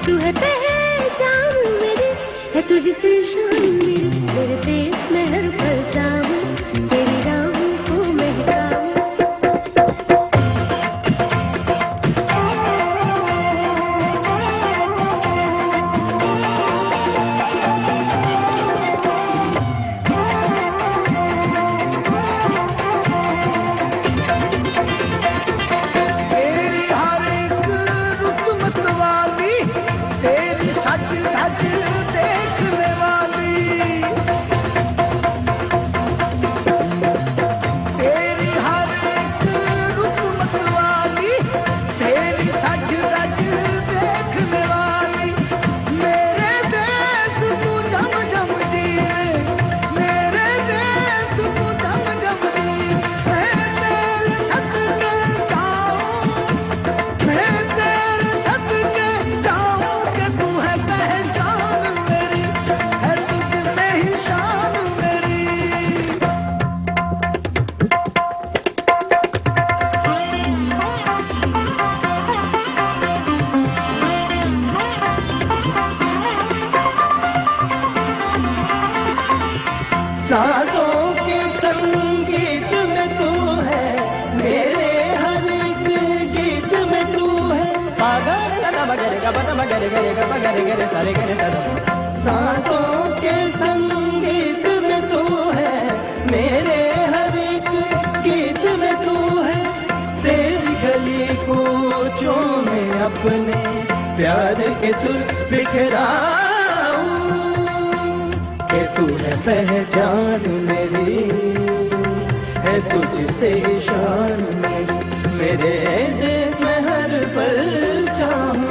तू है पहचान मेरी, है तुझसे शान मेरी, तेरे देश में हर पल जाऊं, तेरी राहों को महकाऊं। सांसों के संगीत में तू है, मेरे हर एक गीत में तू है। सांसों के संगीत में तू है, मेरे हर एक गीत में तू है। तेरी गली कूचों में अपने प्यार के सुर बिखराऊं, कि तू है पहचान मेरी, है तुझसे शान मेरी, मेरे देश में हर पल चाहूं।